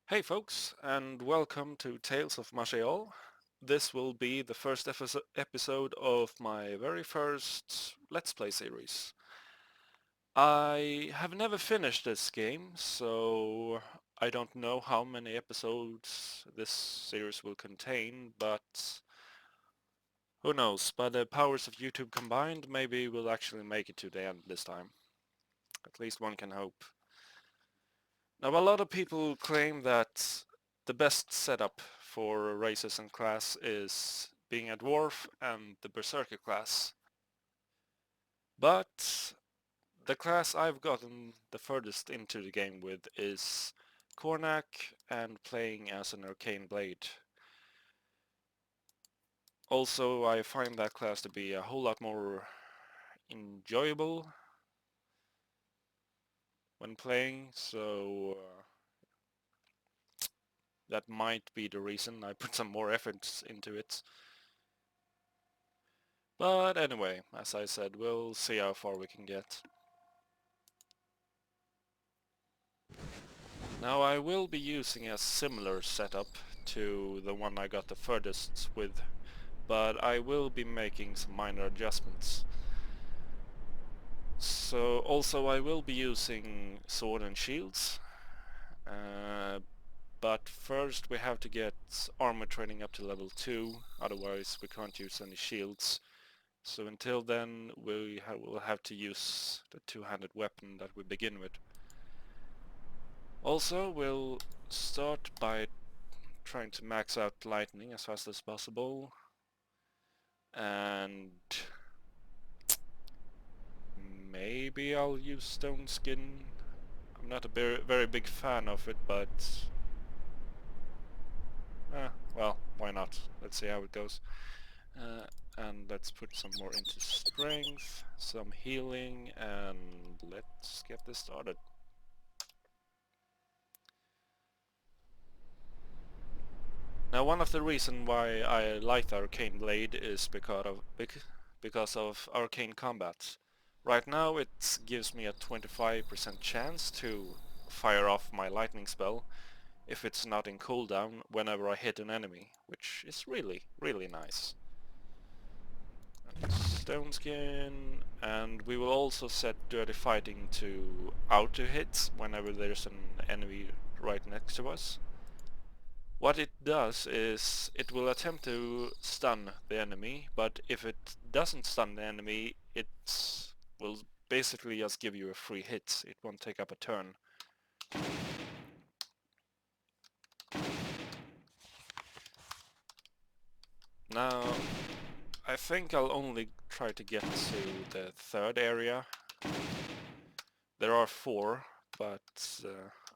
Hey folks, and welcome to Tales of Maj'Eyal. This will be the first episode of my very first Let's Play series. I have never finished this game, so I don't know how many episodes this series will contain, but who knows, by the powers of YouTube combined, maybe we'll actually make it to the end this time. At least one can hope. Now, a lot of people claim that the best setup for races and class is being a dwarf and the berserker class. But the class I've gotten the furthest into the game with is cornac and playing as an Arcane Blade. Also, I find that class to be a whole lot more enjoyable when playing, so that might be the reason I put some more efforts into it. But anyway, as I said, we'll see how far we can get. Now I will be using a similar setup to the one I got the furthest with, but I will be making some minor adjustments. So also I will be using sword and shields, but first we have to get armor training up to level 2, otherwise we can't use any shields. So until then will have to use the two-handed weapon that we begin with. Also, we'll start by trying to max out lightning as fast as possible, and maybe I'll use stone skin. I'm not a very big fan of it, but well, why not? Let's see how it goes. And let's put some more into strength, some healing, and let's get this started. Now, one of the reasons why I like the Arcane Blade is because of arcane combat. Right now it gives me a 25% chance to fire off my lightning spell if it's not in cooldown whenever I hit an enemy, which is really nice. Stone skin, and we will also set dirty fighting to auto hits whenever there's an enemy right next to us. What it does is it will attempt to stun the enemy, but if it doesn't stun the enemy, it will basically just give you a free hit. It won't take up a turn. Now, I think I'll only try to get to the third area. There are 4, but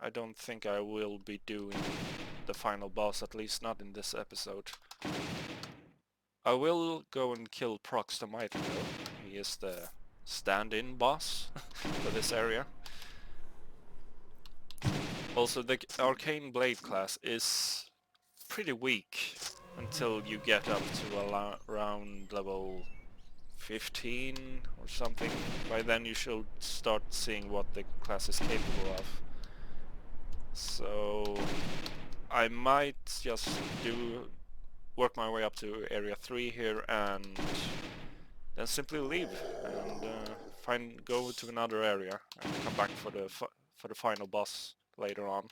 I don't think I will be doing the final boss, at least not in this episode. I will go and kill Prox the Mighty though. He is the stand-in boss for this area. Also, the Arcane Blade class is pretty weak until you get up to around level 15 or something. By then you should start seeing what the class is capable of. So I might just work my way up to area 3 here and then simply leave and go to another area and come back for the final boss later on.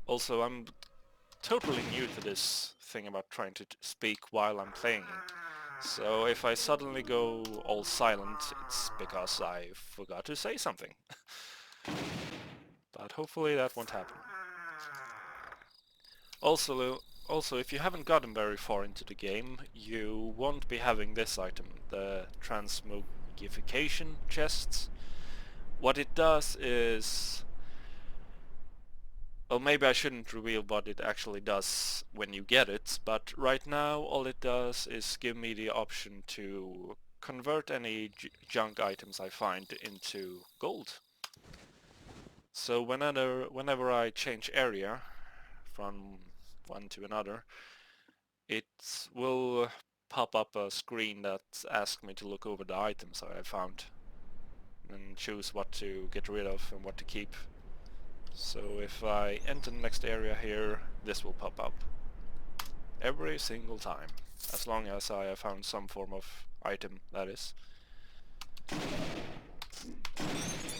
Also, I'm totally new to this thing about trying to speak while I'm playing. So if I suddenly go all silent, it's because I forgot to say something. But hopefully that won't happen. Also, if you haven't gotten very far into the game, you won't be having this item, the transmogrification chests. What it does is... Well, maybe I shouldn't reveal what it actually does when you get it, but right now all it does is give me the option to convert any junk items I find into gold. So whenever I change area from one to another, it will pop up a screen that asks me to look over the items I found. and choose what to get rid of and what to keep. So if I enter the next area here, this will pop up every single time, as long as I have found some form of item, that is.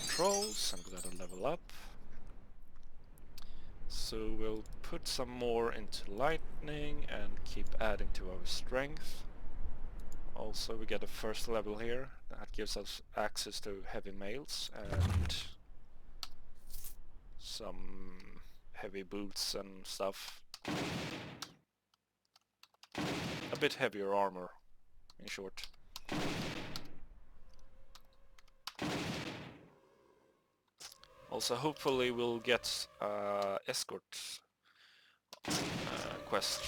Trolls, I'm gonna level up. So we'll put some more into lightning and keep adding to our strength. Also we get a first level here, that gives us access to heavy mails and some heavy boots and stuff. A bit heavier armor, in short. Also hopefully we'll get escort quest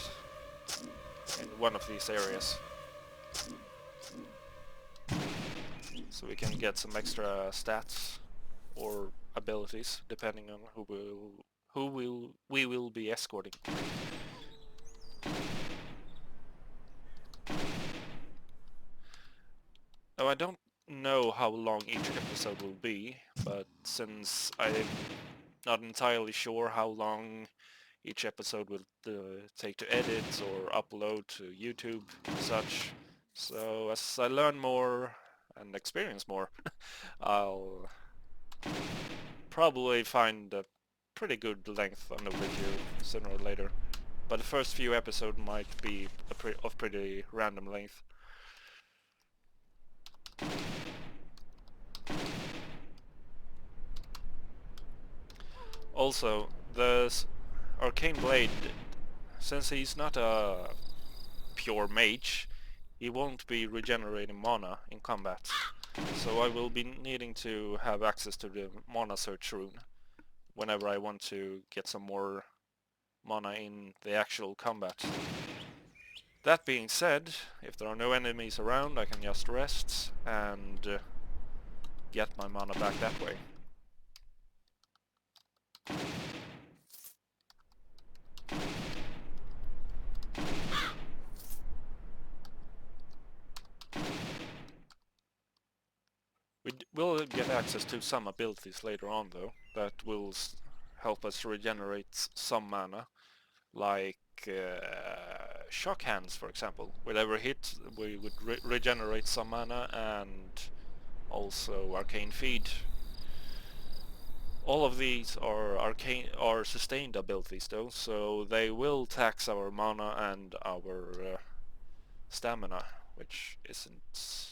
in one of these areas. So we can get some extra stats or abilities depending on we will be escorting. Now I don't know how long each episode will be, but since I'm not entirely sure how long each episode will take to edit or upload to YouTube and such, so as I learn more and experience more, I'll probably find a pretty good length on the video sooner or later. But the first few episodes might be of pretty random length. Also, the Arcane Blade, since he's not a pure mage, he won't be regenerating mana in combat. So I will be needing to have access to the mana search rune whenever I want to get some more mana in the actual combat. That being said, if there are no enemies around, I can just rest and get my mana back that way. We'll get access to some abilities later on though, that will help us regenerate some mana, like shock hands for example. With every hit we would regenerate some mana, and also arcane feed. All of these are sustained abilities though, so they will tax our mana and our stamina, which isn't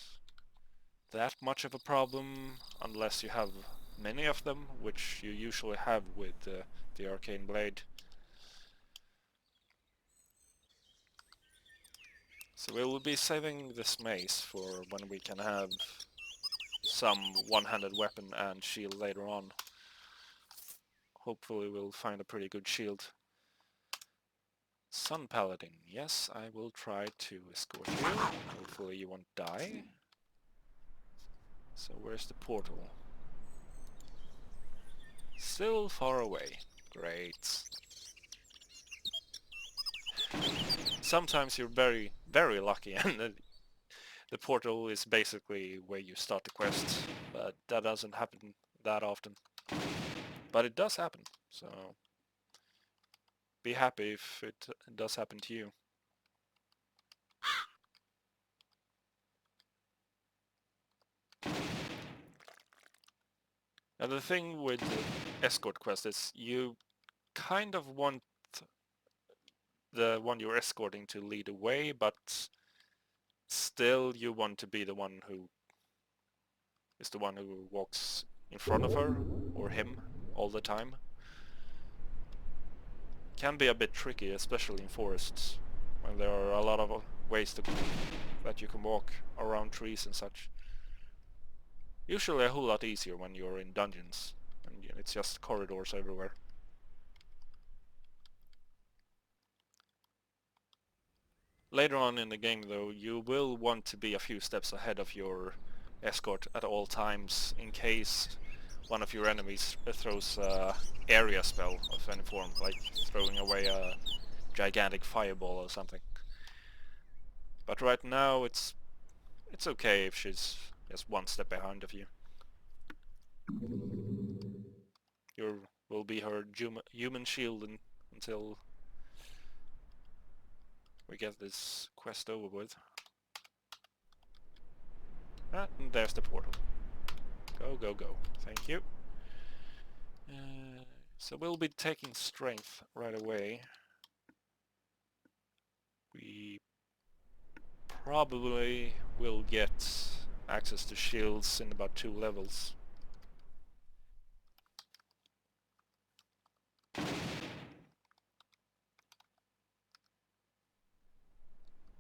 that much of a problem unless you have many of them, which you usually have with the Arcane Blade. So we will be saving this mace for when we can have some one-handed weapon and shield later on. Hopefully we'll find a pretty good shield. Sun Paladin, yes, I will try to escort you. Hopefully you won't die. So where's the portal? Still far away. Great. Sometimes you're very, very lucky and the portal is basically where you start the quest, but that doesn't happen that often. But it does happen, so be happy if it does happen to you. Now the thing with the escort quest is you kind of want the one you're escorting to lead the way, but still you want to be the one who is the one who walks in front of her or him all the time. Can be a bit tricky, especially in forests, when there are a lot of ways that you can walk around trees and such. Usually a whole lot easier when you're in dungeons, and it's just corridors everywhere. Later on in the game though, you will want to be a few steps ahead of your escort at all times in case one of your enemies throws a area spell of any form, like throwing away a gigantic fireball or something. But right now it's okay if she's just one step behind of you. You will be her human shield until we get this quest over with. Ah, and there's the portal. Go, go, go. Thank you. So we'll be taking strength right away. We probably will get access to shields in about 2 levels.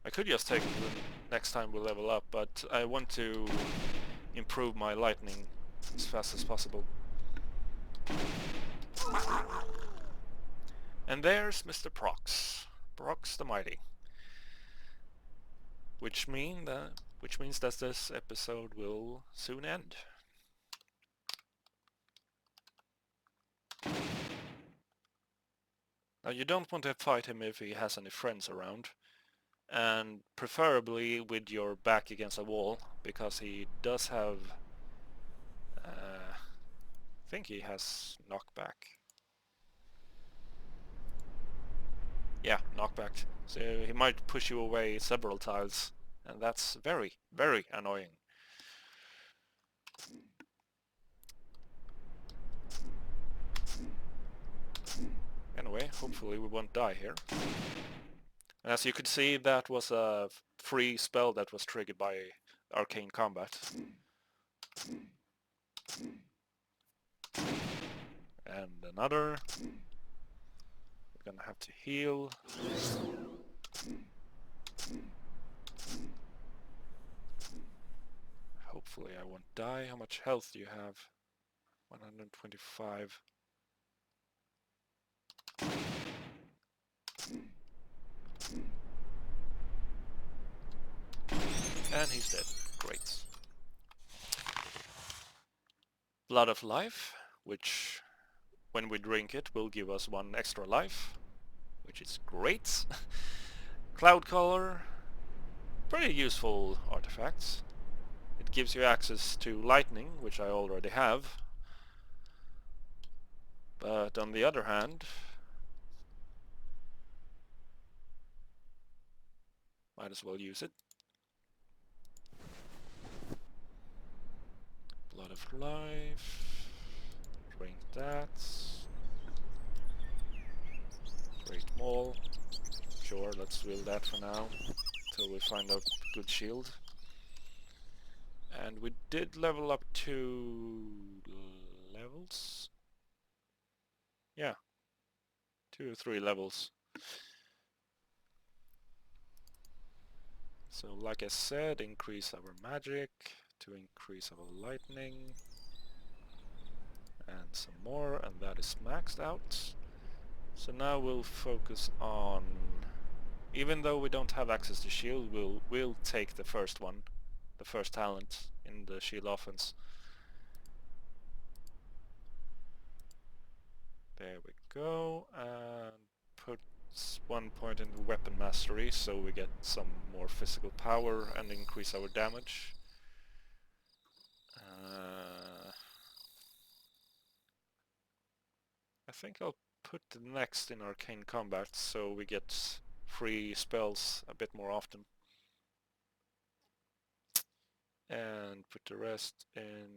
I could just take it next time we level up, but I want to improve my lightning as fast as possible. And there's Mr. Prox. Prox the Mighty. Which means that this episode will soon end. Now you don't want to fight him if he has any friends around, and preferably with your back against a wall, because he does have... I think he has knockback. Yeah, knockback. So he might push you away several tiles, and that's very, very annoying. Anyway, hopefully we won't die here. And as you could see, that was a free spell that was triggered by Arcane Combat. And another. We're gonna have to heal. Hopefully I won't die. How much health do you have? 125. And he's dead. Great. Blood of Life, which when we drink it will give us 1 extra life, which is great. Cloud Color, pretty useful artifacts. It gives you access to lightning, which I already have. But on the other hand, might as well use it. Blood of Life. Drink that. Great Maul. Sure, let's will that for now, till we find a good shield. And we did level up 2 levels. Yeah, 2 or 3 levels. So like I said, increase our magic to increase our lightning. And some more, and that is maxed out. So now we'll focus on... Even though we don't have access to shield, we'll take the first one. The first talent in the shield offense. There we go, and put 1 point in the weapon mastery so we get some more physical power and increase our damage. I think I'll put the next in Arcane Combat so we get free spells a bit more often. And put the rest in...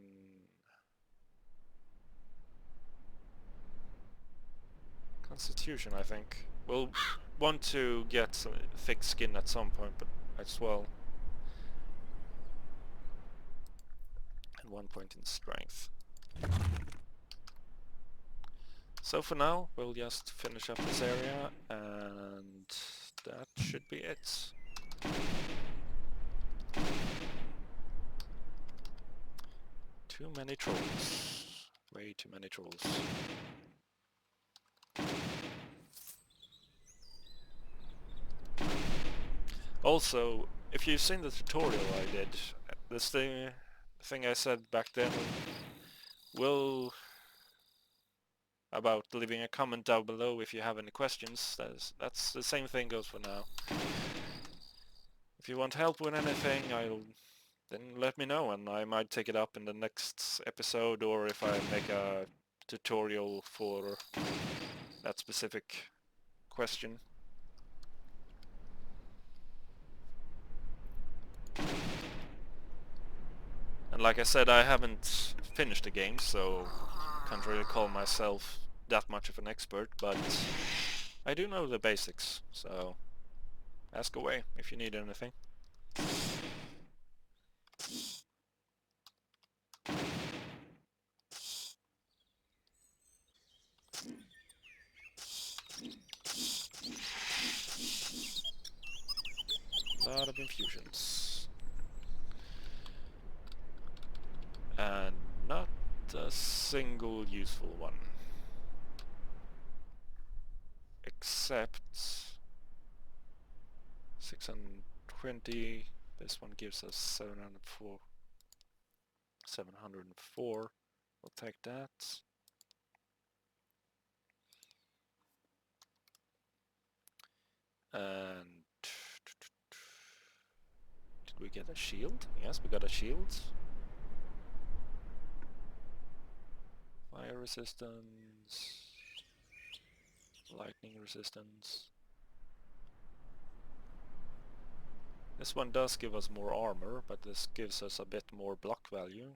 Constitution, I think. We'll want to get some thick skin at some point, but as well. And 1 point in strength. So for now, we'll just finish up this area, and that should be it. Too many trolls. Way too many trolls. Also, if you've seen the tutorial I did, this thing I said back then will... about leaving a comment down below if you have any questions. That's the same thing goes for now. If you want help with anything, then let me know and I might take it up in the next episode, or if I make a tutorial for that specific question. And like I said, I haven't finished the game, so can't really call myself that much of an expert, but I do know the basics, so ask away if you need anything. A lot of infusions. And not a single useful one. Except 620. This one gives us 704. 704. We'll take that. And did we get a shield? Yes, we got a shield. Fire resistance. Lightning resistance. This one does give us more armor, but this gives us a bit more block value.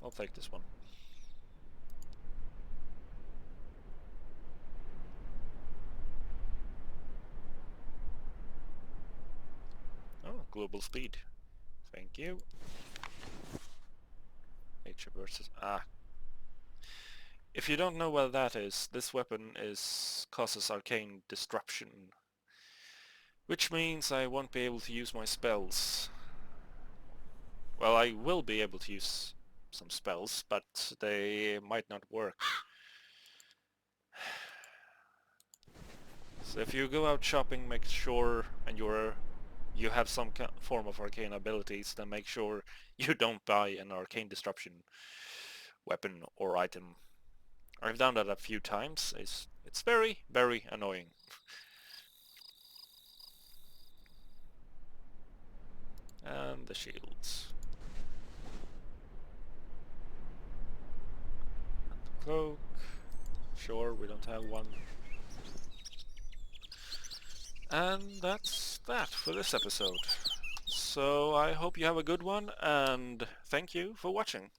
I'll take this one. Oh, global speed. Thank you. Nature versus... If you don't know what that is, this weapon causes arcane disruption, which means I won't be able to use my spells. Well, I will be able to use some spells, but they might not work. So if you go out shopping, make sure you have some form of arcane abilities, then make sure you don't buy an arcane disruption weapon or item. I've done that a few times. It's very, very annoying. And the shields. And the cloak. Sure, we don't have one. And that's that for this episode. So I hope you have a good one, and thank you for watching.